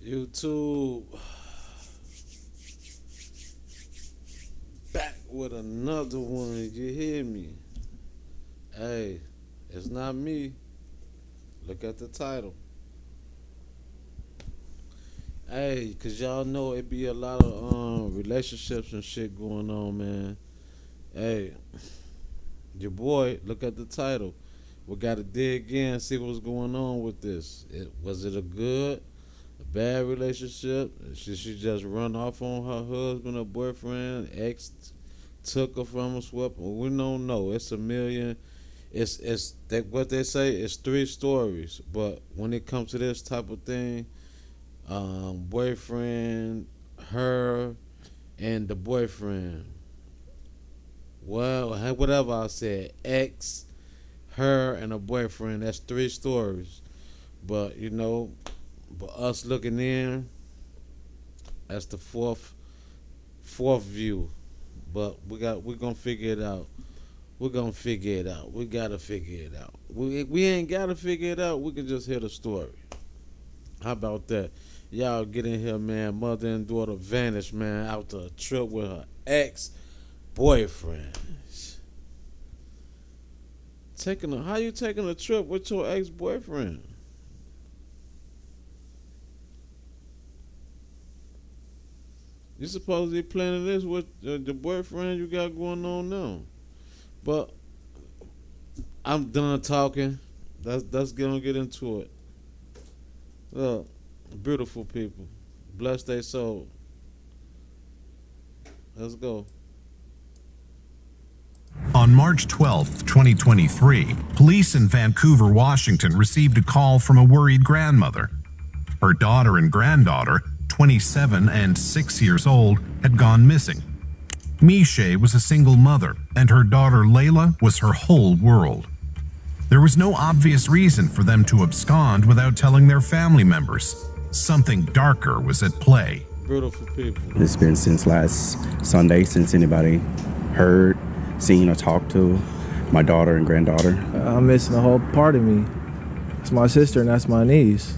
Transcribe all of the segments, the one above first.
YouTube back with another one. You hear me? Hey, it's not me. Look at the title. Hey, cause y'all know it be a lot of relationships and shit going on, man. Hey, your boy, look at the title. We gotta dig in, see what's going on with this. Was it a good, a bad relationship? Should she just run off on her husband or boyfriend? Ex took her from him, swept her. We don't know. It's a million. It's that what they say. It's three stories. But when it comes to this type of thing, boyfriend, her, and the boyfriend. Well, whatever I said, ex, her, and a boyfriend. That's three stories. But but us looking in, that's the fourth view. But we're gonna figure it out. We're gonna figure it out. We gotta figure it out. We ain't gotta figure it out. We can just hear the story. How about that? Y'all get in here, man. Mother and daughter Vanish, man, out to a trip with her ex boyfriend. How you taking a trip with your ex boyfriend? You supposed to be planning this with the boyfriend you got going on now. But I'm done talking. Let's get into it. Look, beautiful people. Bless their soul. Let's go. On March 12, 2023, police in Vancouver, Washington received a call from a worried grandmother. Her daughter and granddaughter, 27 and 6 years old, had gone missing. Meshay was a single mother, and her daughter Layla was her whole world. There was no obvious reason for them to abscond without telling their family members. Something darker was at play. Beautiful people. It's been since last Sunday since anybody heard, seen, or talked to my daughter and granddaughter. I'm missing a whole part of me. It's my sister and that's my niece.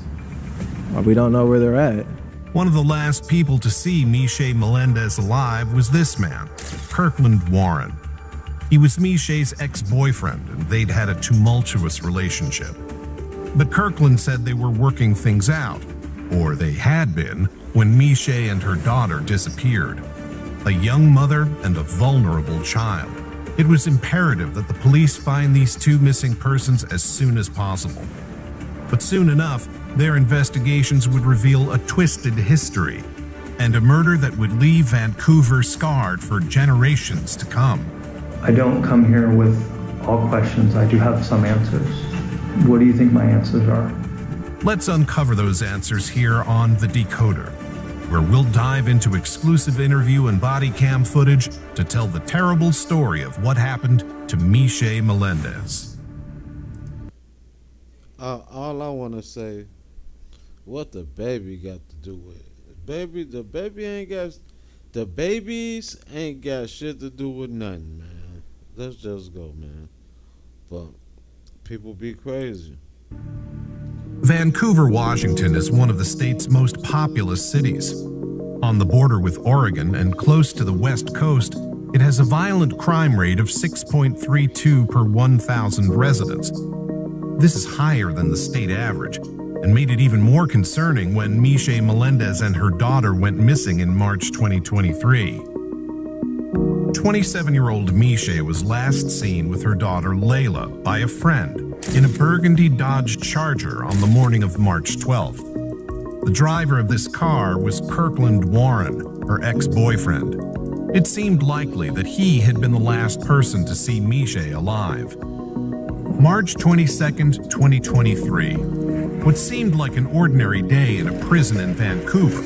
We don't know where they're at. One of the last people to see Meshay Melendez alive was this man, Kirkland Warren. He was Meshay's ex-boyfriend, and they'd had a tumultuous relationship. But Kirkland said they were working things out, or they had been, when Meshay and her daughter disappeared. A young mother and a vulnerable child. It was imperative that the police find these two missing persons as soon as possible. But soon enough, their investigations would reveal a twisted history and a murder that would leave Vancouver scarred for generations to come. I don't come here with all questions. I do have some answers. What do you think my answers are? Let's uncover those answers here on The Decoder, where we'll dive into exclusive interview and body cam footage to tell the terrible story of what happened to Meshay Melendez. All I want to say, what the baby got to do with it? The babies ain't got shit to do with nothing, man. Let's just go, man. But people be crazy. Vancouver, Washington is one of the state's most populous cities. On the border with Oregon and close to the West Coast, it has a violent crime rate of 6.32 per 1,000 residents. This is higher than the state average, and made it even more concerning when Meshay Melendez and her daughter went missing in March 2023. 27-year-old Meshay was last seen with her daughter Layla by a friend in a burgundy Dodge Charger on the morning of March 12th. The driver of this car was Kirkland Warren, her ex-boyfriend. It seemed likely that he had been the last person to see Meshay alive. March 22nd, 2023. What seemed like an ordinary day in a prison in Vancouver.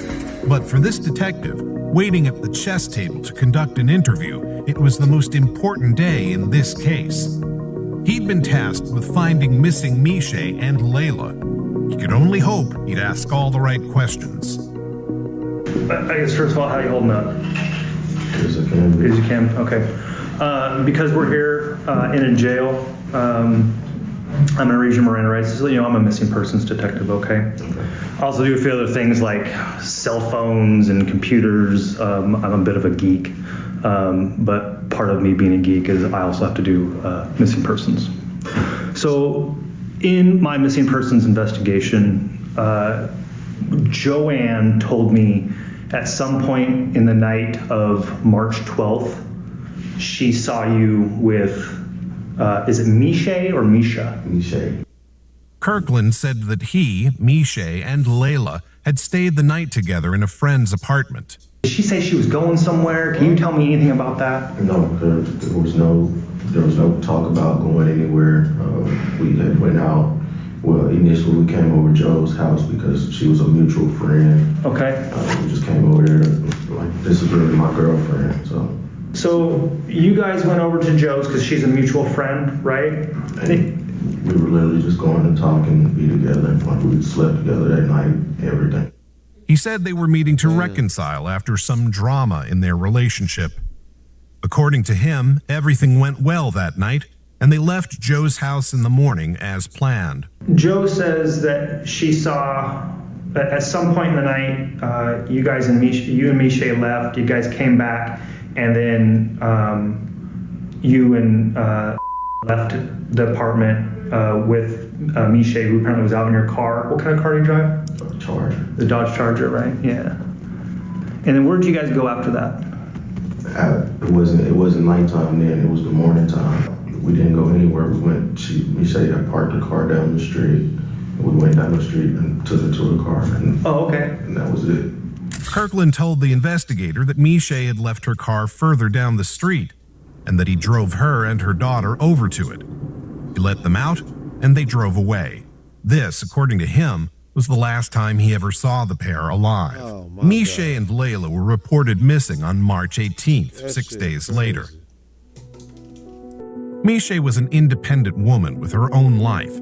But for this detective, waiting at the chess table to conduct an interview, it was the most important day in this case. He'd been tasked with finding missing Meshay and Layla. He could only hope he'd ask all the right questions. I guess first of all, how you holding up? As I can. As you can, okay. Because we're here in a jail, I'm gonna read your Miranda rights. So, I'm a missing persons detective, okay? I also do a few other things like cell phones and computers. I'm a bit of a geek, but part of me being a geek is I also have to do missing persons. So in my missing persons investigation, Joanne told me at some point in the night of March 12th, she saw you with, is it Meshay or Misha? Meshay. Kirkland said that he, Meshay, and Layla had stayed the night together in a friend's apartment. Did she say she was going somewhere? Can you tell me anything about that? No, there was no talk about going anywhere. We had went out. Well, initially we came over to Joe's house because she was a mutual friend. Okay. We just came over there, like, this is really my girlfriend, so. So you guys went over to Joe's because she's a mutual friend, right? And we were literally just going to talk and be together. Like, we slept together that night, everything. He said they were meeting to reconcile after some drama in their relationship. According to him, everything went well that night, and they left Joe's house in the morning as planned. Joe says that she saw that at some point in the night, you and Meshay left. You guys came back, and then you and left the apartment with Meshay, who apparently was out in your car. What kind of car do you drive? Charger. The Dodge Charger, right? Yeah. And then where did you guys go after that? It wasn't nighttime then. It was the morning time. We didn't go anywhere. Meshay had parked the car down the street. And we went down the street and took her to the car. Okay. And that was it. Kirkland told the investigator that Meshay had left her car further down the street and that he drove her and her daughter over to it. He let them out and they drove away. This, according to him, was the last time he ever saw the pair alive. Meshay and Layla were reported missing on March 18th, 6 days later. Meshay was an independent woman with her own life,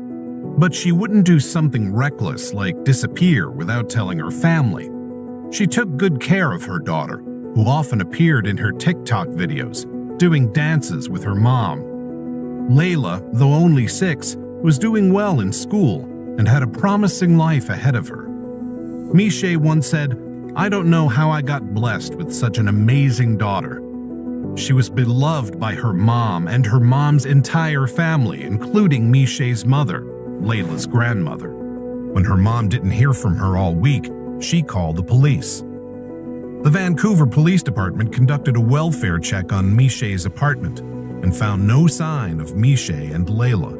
but she wouldn't do something reckless like disappear without telling her family. She took good care of her daughter, who often appeared in her TikTok videos, doing dances with her mom. Layla, though only 6, was doing well in school and had a promising life ahead of her. Meshay once said, "I don't know how I got blessed with such an amazing daughter. She was beloved by her mom and her mom's entire family, including Meshay's mother, Layla's grandmother. When her mom didn't hear from her all week, she called the police." The Vancouver Police Department conducted a welfare check on Meshay's apartment and found no sign of Meshay and Layla.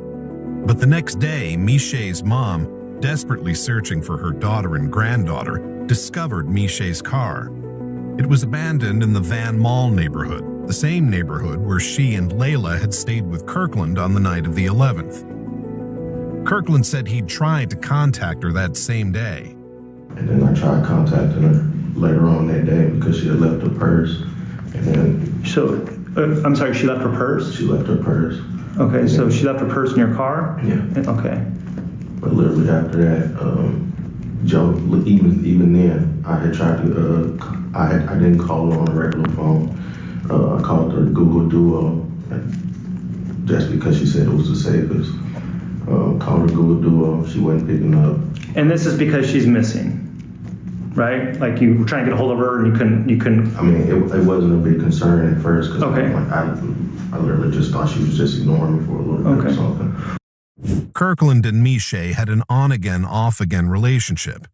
But the next day, Meshay's mom, desperately searching for her daughter and granddaughter, discovered Meshay's car. It was abandoned in the Van Mall neighborhood, the same neighborhood where she and Layla had stayed with Kirkland on the night of the 11th. Kirkland said he'd tried to contact her that same day. And then I tried contacting her later on that day because she had left her purse. And then... So, I'm sorry, she left her purse? She left her purse. Okay, so she left her purse in your car? Yeah. Okay. But literally after that, Joe, even then, I had tried to, I didn't call her on a regular phone. I called her Google Duo, just because she said it was the safest. Called her Google Duo, she wasn't picking up. And this is because she's missing, right? Like you were trying to get a hold of her and you couldn't. I mean, it wasn't a big concern at first because okay. I literally just thought she was just ignoring me for a little bit or something. Kirkland and Meshay had an on-again, off-again relationship.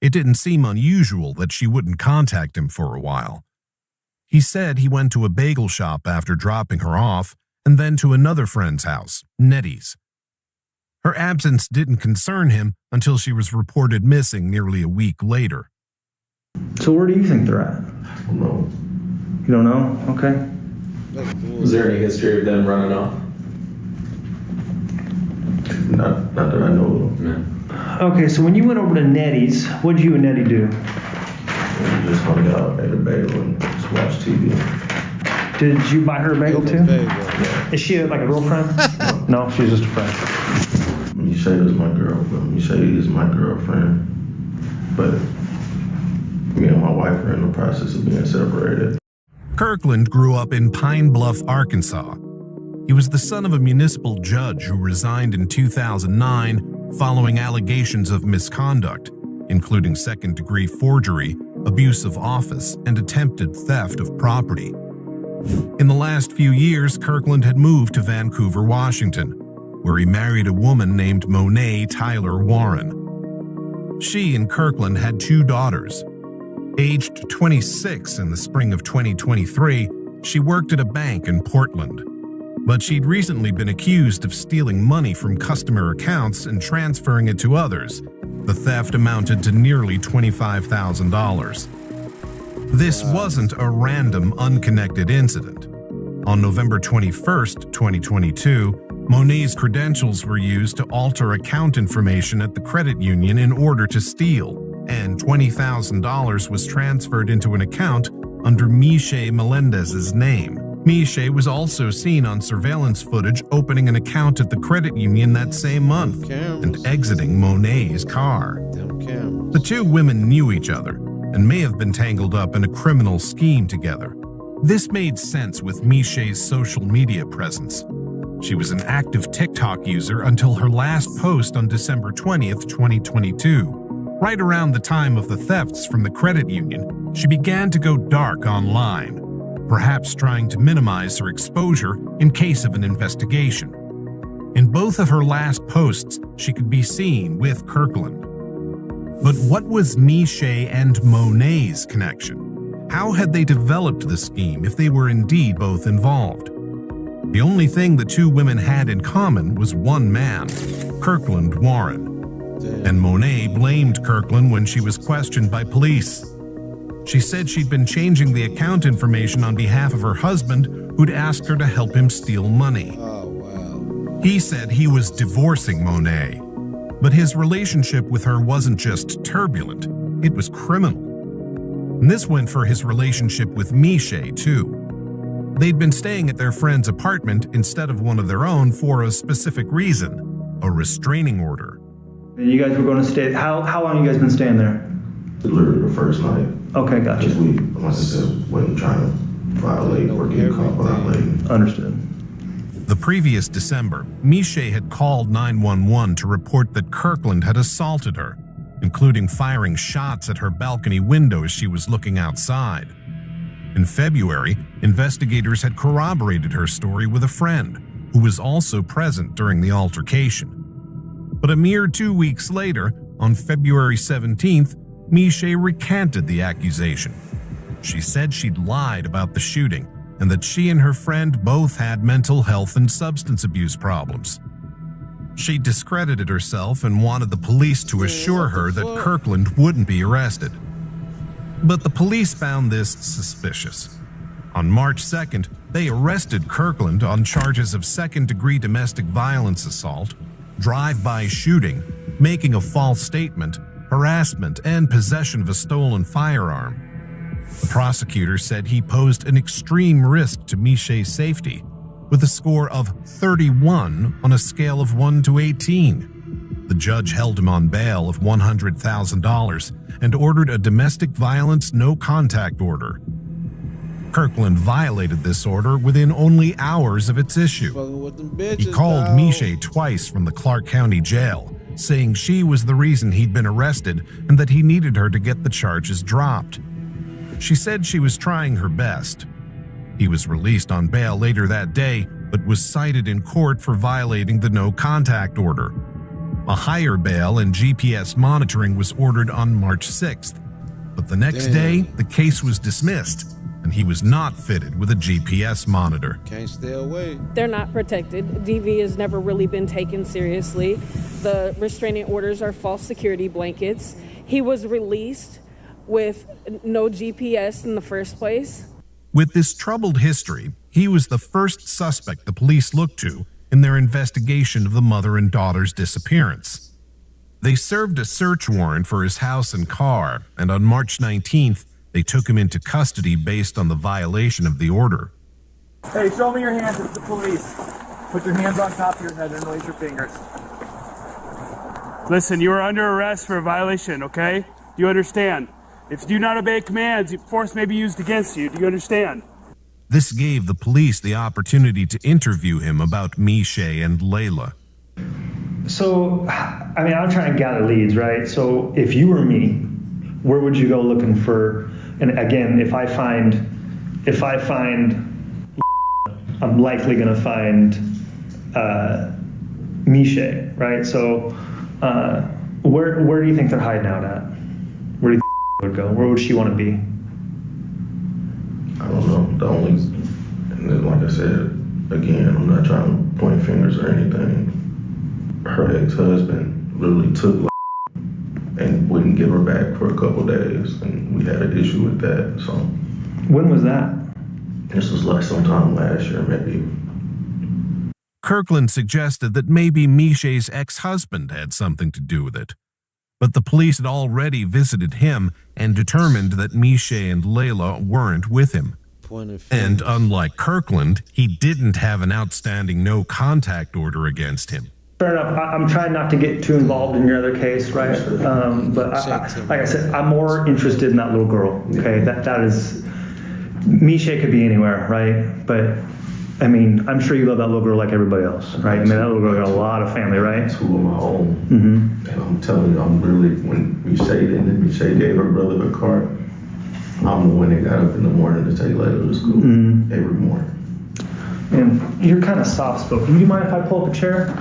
It didn't seem unusual that she wouldn't contact him for a while. He said he went to a bagel shop after dropping her off and then to another friend's house, Nettie's. Her absence didn't concern him until she was reported missing nearly a week later. So where do you think they're at? I don't know. You don't know? Okay. Was there any history of them running off? Not that I know of. No. Okay, so when you went over to Nettie's, what did you and Nettie do? We just hung out, ate a bagel, and just watched TV. Did you buy her a bagel too? Yeah. Is she like a real friend? No, she's just a friend. Meshay is my girlfriend. Meshay is my girlfriend. But me and my wife are in the process of being separated. Kirkland grew up in Pine Bluff, Arkansas. He was the son of a municipal judge who resigned in 2009 following allegations of misconduct, including second-degree forgery, abuse of office, and attempted theft of property. In the last few years, Kirkland had moved to Vancouver, Washington, where he married a woman named Monet Tyler Warren. She and Kirkland had 2 daughters. Aged 26 in the spring of 2023, she worked at a bank in Portland. But she'd recently been accused of stealing money from customer accounts and transferring it to others. The theft amounted to nearly $25,000. This wasn't a random, unconnected incident. On November 21st, 2022, Monet's credentials were used to alter account information at the credit union in order to steal, and $20,000 was transferred into an account under Meshay Melendez's name. Meshay was also seen on surveillance footage opening an account at the credit union that same month and exiting Monet's car. The 2 women knew each other and may have been tangled up in a criminal scheme together. This made sense with Meshay's social media presence. She was an active TikTok user until her last post on December 20th, 2022. Right around the time of the thefts from the credit union, she began to go dark online, perhaps trying to minimize her exposure in case of an investigation. In both of her last posts, she could be seen with Kirkland. But what was Meshay and Monet's connection? How had they developed the scheme if they were indeed both involved? The only thing the 2 women had in common was one man, Kirkland Warren. And Monet blamed Kirkland when she was questioned by police. She said she'd been changing the account information on behalf of her husband, who'd asked her to help him steal money. He said he was divorcing Monet, but his relationship with her wasn't just turbulent, it was criminal. And this went for his relationship with Meshay, too. They'd been staying at their friend's apartment instead of one of their own for a specific reason, a restraining order. You guys were going to stay, how long have you guys been staying there? Literally the first night. Okay, gotcha. Because we, like I said, wasn't trying to violate or get caught violating. Understood. The previous December, Meshay had called 911 to report that Kirkland had assaulted her, including firing shots at her balcony window as she was looking outside. In February, investigators had corroborated her story with a friend, who was also present during the altercation. But a mere 2 weeks later, on February 17th, Meshay recanted the accusation. She said she'd lied about the shooting and that she and her friend both had mental health and substance abuse problems. She discredited herself and wanted the police to assure her that Kirkland wouldn't be arrested. But the police found this suspicious. On March 2nd, they arrested Kirkland on charges of second-degree domestic violence assault, drive-by shooting, making a false statement, harassment, and possession of a stolen firearm. The prosecutor said he posed an extreme risk to Meshay's safety, with a score of 31 on a scale of 1 to 18. The judge held him on bail of $100,000 and ordered a domestic violence no-contact order. Kirkland violated this order within only hours of its issue. He called Meshay twice from the Clark County Jail, saying she was the reason he'd been arrested and that he needed her to get the charges dropped. She said she was trying her best. He was released on bail later that day, but was cited in court for violating the no-contact order. A higher bail and GPS monitoring was ordered on March 6th, but the next day, the case was dismissed, and he was not fitted with a GPS monitor. Can't stay away. They're not protected. DV has never really been taken seriously. The restraining orders are false security blankets. He was released with no GPS in the first place. With this troubled history, he was the first suspect the police looked to in their investigation of the mother and daughter's disappearance. They served a search warrant for his house and car, and on March 19th, they took him into custody based on the violation of the order. Hey, show me your hands, it's the police. Put your hands on top of your head and raise your fingers. Listen, you are under arrest for a violation, okay? Do you understand? If you do not obey commands, force may be used against you. Do you understand? This gave the police the opportunity to interview him about Meshay and Layla. So, I mean, I'm trying to gather leads, right? So if you were me, where would you go looking for, and again, if I find, I'm likely going to find Meshay, right? So where do you think they're hiding out at? Where do you think would go? Where would she want to be? I don't know. The only, and then like I said, again, I'm not trying to point fingers or anything. Her ex-husband literally took and wouldn't give her back for a couple days, and we had an issue with that. So when was that? This was like sometime last year, maybe. Kirkland suggested that maybe Meshay's ex-husband had something to do with it. But the police had already visited him and determined that Meshay and Layla weren't with him. And unlike Kirkland, he didn't have an outstanding no-contact order against him. Fair enough. I'm trying not to get too involved in your other case, right? But like I said, I'm more interested in that little girl. Okay, that is, Meshay could be anywhere, right? But I mean, I'm sure you love that little girl like everybody else, right? I mean, that little girl got a lot of family, right? Two of my own. Mm-hmm. And I'm telling you, I'm really, when Meshay gave her brother a car, I'm the one that got up in the morning to take Layla to school every morning. And you're kind of soft-spoken. Do you mind if I pull up a chair?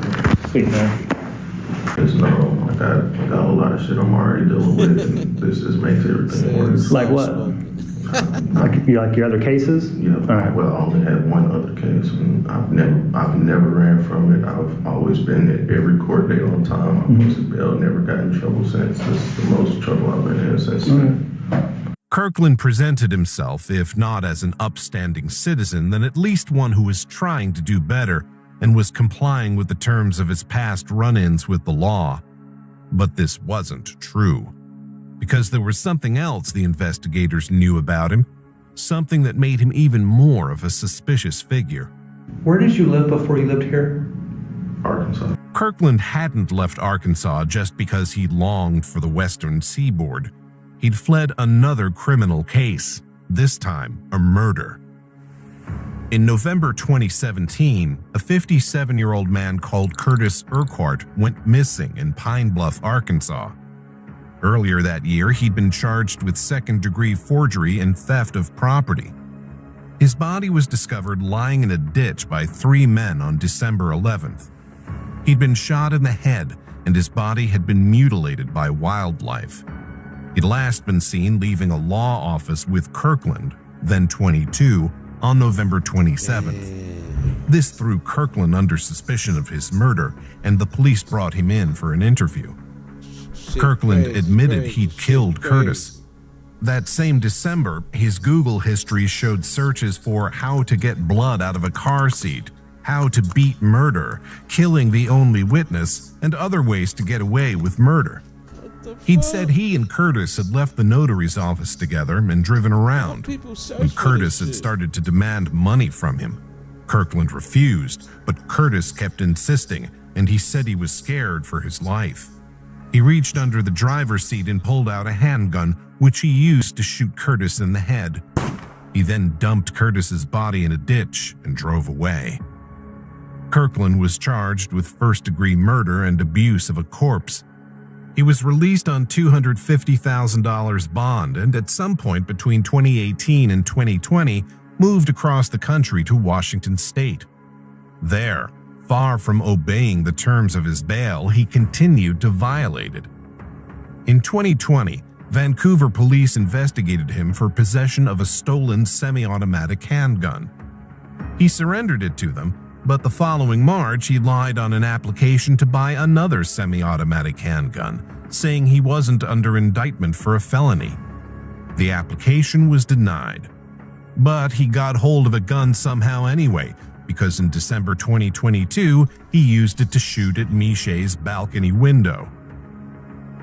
Sweet, man. There's no, I got a lot of shit I'm already dealing with, and this just makes everything worse. Like what? Like your other cases? Yeah. All right. Well, I only had one other case, and I've never ran from it. I've always been at every court date on time. I posted bail, never got in trouble since. This is the most trouble I've been in since then. Kirkland presented himself, if not as an upstanding citizen, then at least one who was trying to do better and was complying with the terms of his past run-ins with the law. But this wasn't true. Because there was something else the investigators knew about him, something that made him even more of a suspicious figure. Where did you live before you lived here? Arkansas. Kirkland hadn't left Arkansas just because he longed for the western seaboard. He'd fled another criminal case, this time a murder. In November 2017, a 57-year-old man called Curtis Urquhart went missing in Pine Bluff, Arkansas. Earlier that year, he'd been charged with second-degree forgery and theft of property. His body was discovered lying in a ditch by 3 men on December 11th. He'd been shot in the head, and his body had been mutilated by wildlife. He'd last been seen leaving a law office with Kirkland, then 22, on November 27th. This threw Kirkland under suspicion of his murder, and the police brought him in for an interview. Kirkland admitted he'd killed Curtis. That same December, his Google history showed searches for how to get blood out of a car seat, how to beat murder, killing the only witness, and other ways to get away with murder. He'd said he and Curtis had left the notary's office together and driven around. When Curtis had started to demand money from him, Kirkland refused, but Curtis kept insisting, and he said he was scared for his life. He reached under the driver's seat and pulled out a handgun, which he used to shoot Curtis in the head. He then dumped Curtis's body in a ditch and drove away. Kirkland was charged with first-degree murder and abuse of a corpse. He was released on $250,000 bond and at some point between 2018 and 2020 moved across the country to Washington State. There, far from obeying the terms of his bail, he continued to violate it. In 2020, Vancouver police investigated him for possession of a stolen semi-automatic handgun. He surrendered it to them, but the following March he lied on an application to buy another semi-automatic handgun, saying he wasn't under indictment for a felony. The application was denied. But he got hold of a gun somehow anyway, because in December 2022, he used it to shoot at Meshay's balcony window.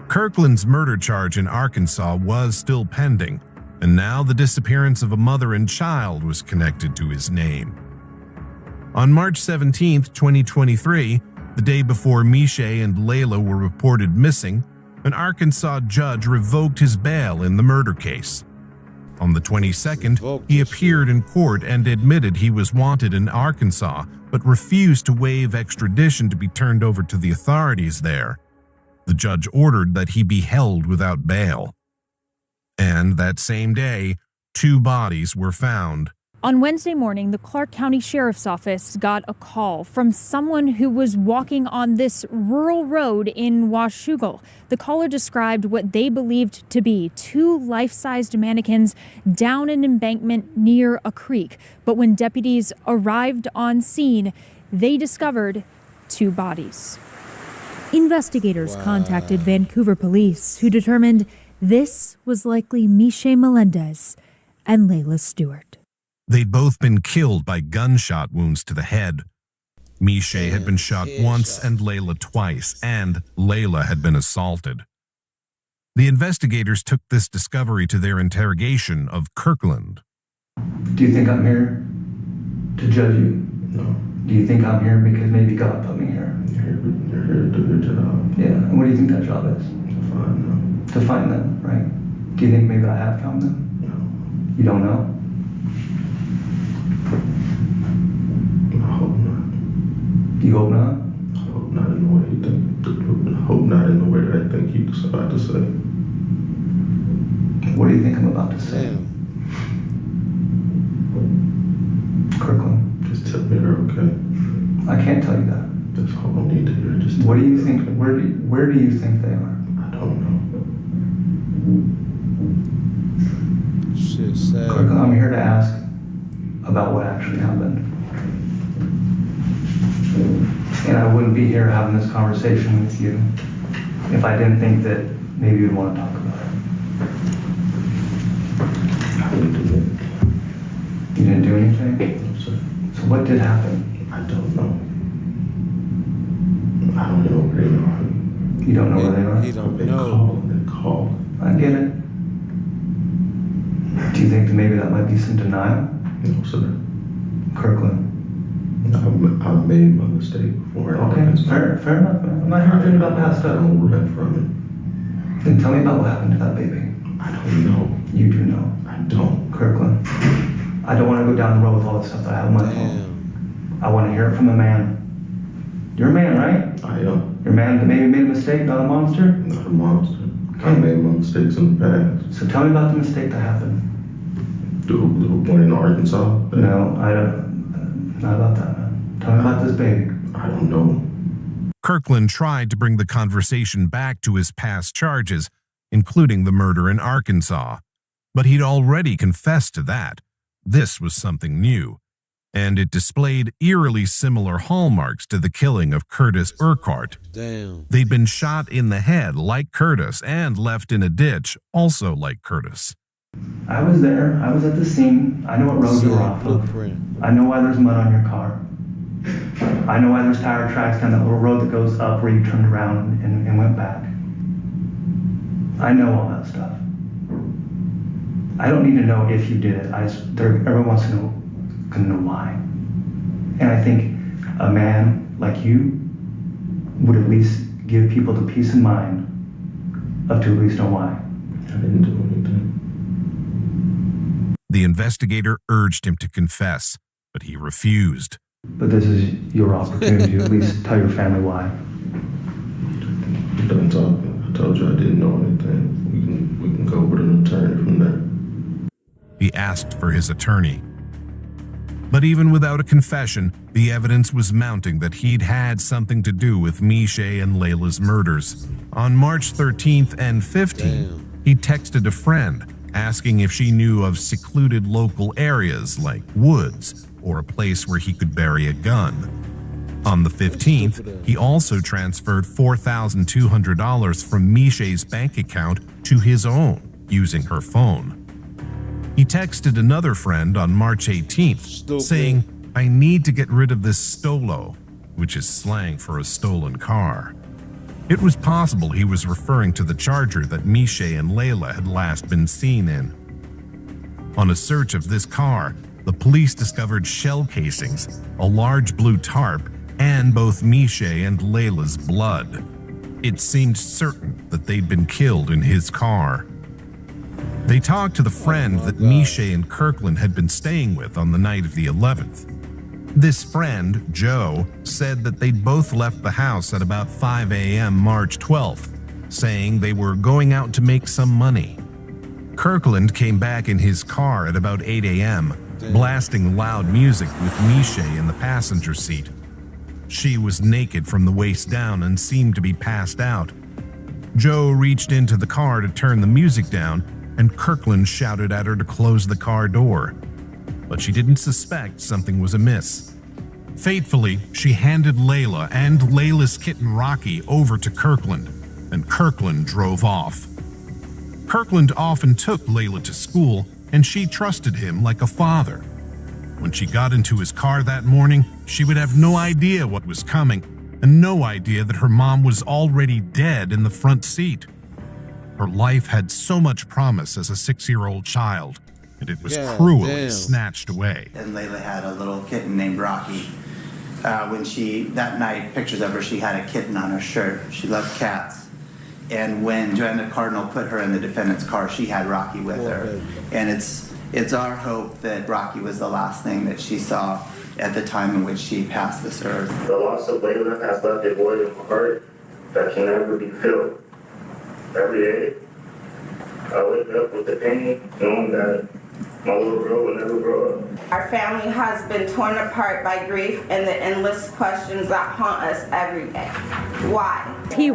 Kirkland's murder charge in Arkansas was still pending, and now the disappearance of a mother and child was connected to his name. On March 17, 2023, the day before Meshay and Layla were reported missing, an Arkansas judge revoked his bail in the murder case. On the 22nd, he appeared in court and admitted he was wanted in Arkansas, but refused to waive extradition to be turned over to the authorities there. The judge ordered that he be held without bail. And that same day, 2 bodies were found. On Wednesday morning, the Clark County Sheriff's Office got a call from someone who was walking on this rural road in Washougal. The caller described what they believed to be 2 life-sized mannequins down an embankment near a creek. But when deputies arrived on scene, they discovered 2 bodies. Investigators contacted Vancouver police, who determined this was likely Meshay Melendez and Layla Stewart. They'd both been killed by gunshot wounds to the head. Meshay had been shot once and Layla twice, and Layla had been assaulted. The investigators took this discovery to their interrogation of Kirkland. Do you think I'm here to judge you? No. Do you think I'm here because maybe God put me here? You're here to do your job. Yeah. And what do you think that job is? To find them. To find them, right? Do you think maybe I have found them? No. You don't know? I hope not. You hope not? I hope not in the way you think. I hope not in the way that I think you're about to say. What do you think I'm about to say? Kirkland. Just tell me they're okay. I can't tell you that. That's all I need to hear. Just What do you think? Where do you think they are? I don't know. Shit, sad. Kirkland, I'm here to ask about what actually happened. And I wouldn't be here having this conversation with you if I didn't think that maybe you'd want to talk about it. I didn't do anything. You didn't do anything? No, sir. So what did happen? I don't know. I don't know where they are. You don't know where they are? He don't They know. call. I get it. Do you think that maybe that might be some denial? No, sir. Kirkland. I've made my mistake before. Okay, fair enough, man. I'm not here to about past I stuff. don't run from it. Then tell me about what happened to that baby. I don't know. You do know. I don't. Kirkland. I don't want to go down the road with all the stuff that I have on my phone. Damn. I want to hear it from a man. You're a man, right? I am You're a man that maybe made a mistake, not a monster? not a monster. I made my mistakes in the past. So tell me about the mistake that happened. The one in Arkansas? No, I don't. Not about that, man. Tell me about this baby. I don't know. Kirkland tried to bring the conversation back to his past charges, including the murder in Arkansas. But he'd already confessed to that. This was something new, and it displayed eerily similar hallmarks to the killing of Curtis Urquhart. Damn. They'd been shot in the head like Curtis and left in a ditch, also like Curtis. I was there. I was at the scene. I know what road you were off of. Blueprint. I know why there's mud on your car. I know why there's tire tracks down that little road that goes up where you turned around and went back. I know all that stuff. I don't need to know if you did it. Everyone wants to know why. And I think a man like you would at least give people the peace of mind of to at least know why. I didn't do anything. The investigator urged him to confess, but he refused. But this is your opportunity to at least tell your family why. You're done talking. I told you I didn't know anything. We can go with an attorney from there. He asked for his attorney. But even without a confession, the evidence was mounting that he'd had something to do with Meshay and Layla's murders. On March 13th and 15th, he texted a friend asking if she knew of secluded local areas like woods or a place where he could bury a gun. On the 15th, he also transferred $4,200 from Meshay's bank account to his own using her phone. He texted another friend on March 18th saying, "I need to get rid of this stolo," which is slang for a stolen car. It was possible he was referring to the Charger that Meshay and Layla had last been seen in. On a search of this car, the police discovered shell casings, a large blue tarp, and both Meshay and Layla's blood. It seemed certain that they'd been killed in his car. They talked to the friend that Meshay and Kirkland had been staying with on the night of the 11th. This friend, Joe, said that they'd both left the house at about 5 a.m. March 12th, saying they were going out to make some money. Kirkland came back in his car at about 8 a.m., blasting loud music with Meshay in the passenger seat. She was naked from the waist down and seemed to be passed out. Joe reached into the car to turn the music down, and Kirkland shouted at her to close the car door. But she didn't suspect something was amiss. Fatefully, she handed Layla and Layla's kitten Rocky over to Kirkland, and Kirkland drove off. Kirkland often took Layla to school, and she trusted him like a father. When she got into his car that morning, she would have no idea what was coming, and no idea that her mom was already dead in the front seat. Her life had so much promise as a 6-year-old child, and it was cruelly snatched away. And Layla had a little kitten named Rocky. That night, pictures of her, she had a kitten on her shirt. She loved cats. And when Joanna Cardinal put her in the defendant's car, she had Rocky with her. And it's our hope that Rocky was the last thing that she saw at the time in which she passed this earth. The loss of Layla has left a void in my heart that can never be filled. Every day, I wake up with the pain, knowing that my little girl will never grow up. Our family has been torn apart by grief and the endless questions that haunt us every day. Why? He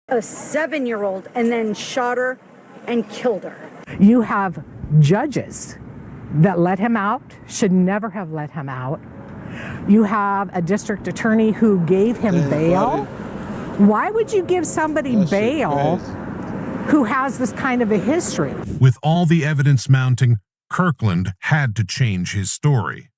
a 7-year-old and then shot her and killed her. You have judges that let him out, should never have let him out. You have a district attorney who gave him bail. Why would you give somebody bail who has this kind of a history? With all the evidence mounting, Kirkland had to change his story.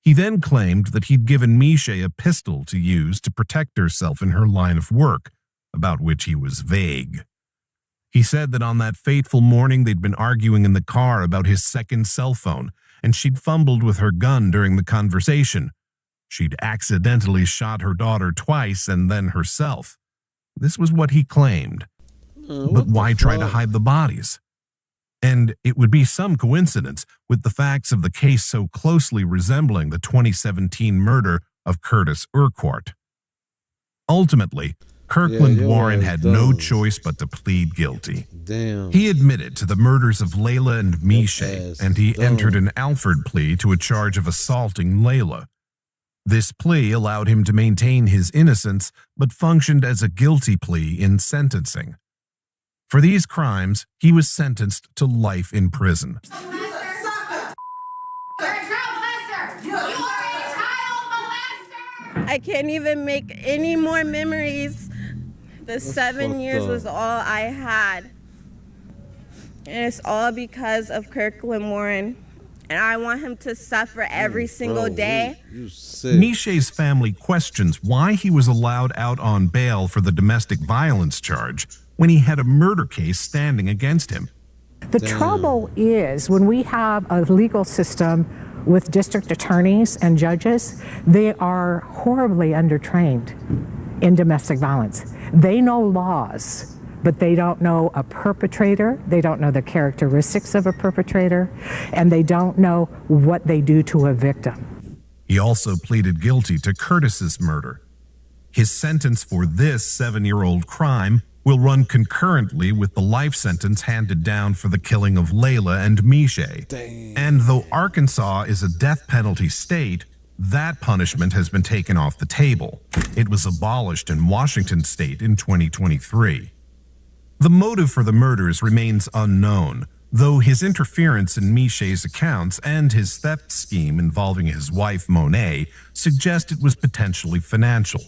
He then claimed that he'd given Meshay a pistol to use to protect herself in her line of work, about which he was vague. He said that on that fateful morning they'd been arguing in the car about his second cell phone, and she'd fumbled with her gun during the conversation. She'd accidentally shot her daughter twice and then herself. This was what he claimed. But why try to hide the bodies? And it would be some coincidence, with the facts of the case so closely resembling the 2017 murder of Curtis Urquhart. Ultimately, Kirkland Warren had no choice but to plead guilty. He admitted to the murders of Layla and Meshay, and he entered an Alford plea to a charge of assaulting Layla. This plea allowed him to maintain his innocence, but functioned as a guilty plea in sentencing. For these crimes, he was sentenced to life in prison. I can't even make any more memories. The 7 years was all I had. And it's all because of Kirkland Warren. And I want him to suffer every single day. Meshay's family questions why he was allowed out on bail for the domestic violence charge when he had a murder case standing against him. The trouble is, when we have a legal system with district attorneys and judges, they are horribly undertrained in domestic violence. They know laws, but they don't know a perpetrator, they don't know the characteristics of a perpetrator, and they don't know what they do to a victim. He also pleaded guilty to Curtis's murder. His sentence for this 7-year-old crime will run concurrently with the life sentence handed down for the killing of Layla and Meshay. And though Arkansas is a death penalty state, that punishment has been taken off the table. It was abolished in Washington state in 2023. The motive for the murders remains unknown, though his interference in Meshay's accounts and his theft scheme involving his wife Monet suggest it was potentially financial.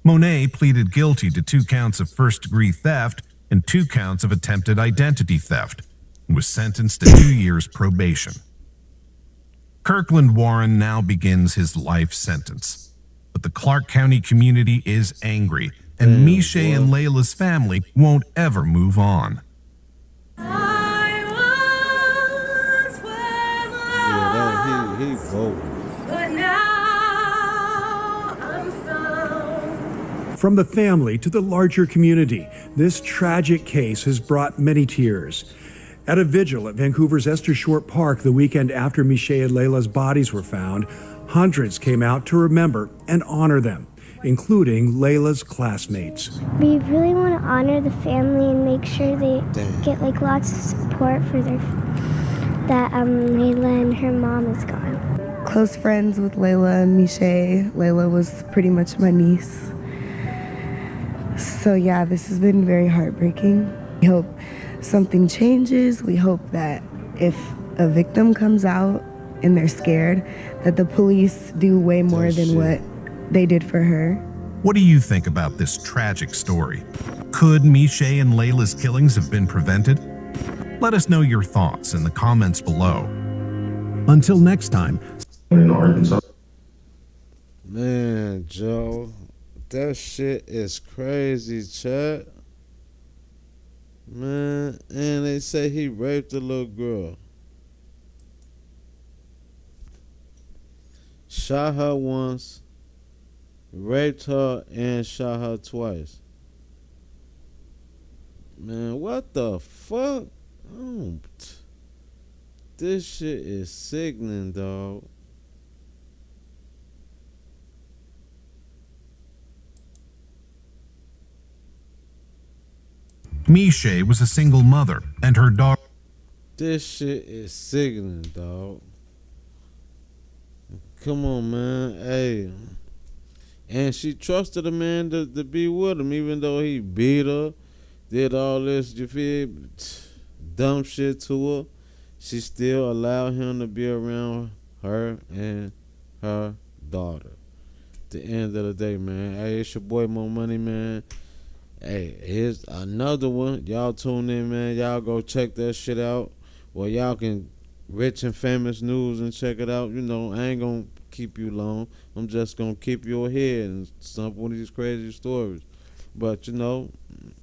Monet pleaded guilty to 2 counts of first-degree theft and 2 counts of attempted identity theft and was sentenced to 2 years probation. Kirkland Warren now begins his life sentence, but the Clark County community is angry, and Meshay and Layla's family won't ever move on. He voted. From the family to the larger community, this tragic case has brought many tears. At a vigil at Vancouver's Esther Short Park the weekend after Meshay and Layla's bodies were found, hundreds came out to remember and honor them, including Layla's classmates. We really want to honor the family and make sure they get like lots of support for that Layla and her mom is gone. Close friends with Layla and Meshay. Layla was pretty much my niece. So yeah, this has been very heartbreaking. We hope something changes. We hope that if a victim comes out and they're scared, that the police do way more than what they did for her. What do you think about this tragic story? Could Meshay and Layla's killings have been prevented? Let us know your thoughts in the comments below. Until next time. In Arkansas. Man, Joe, that shit is crazy, chat. Man, and they say he raped a little girl. Shot her once, raped her, and shot her twice. Man, what the fuck? Oh, this shit is sickening, dog. Meshay was a single mother, and her daughter. This shit is sickening, dog. Come on, man. Hey. And she trusted a man to be with him, even though he beat her, did all this, you feel, dumb shit to her. She still allowed him to be around her and her daughter. At the end of the day, man. Hey, it's your boy Mo Money, man. Hey, here's another one. Y'all tune in, man. Y'all go check that shit out. Well, y'all can Rich and Famous News and check it out. You know, I ain't gonna keep you long. I'm just gonna keep you ahead and some of these crazy stories. But, you know,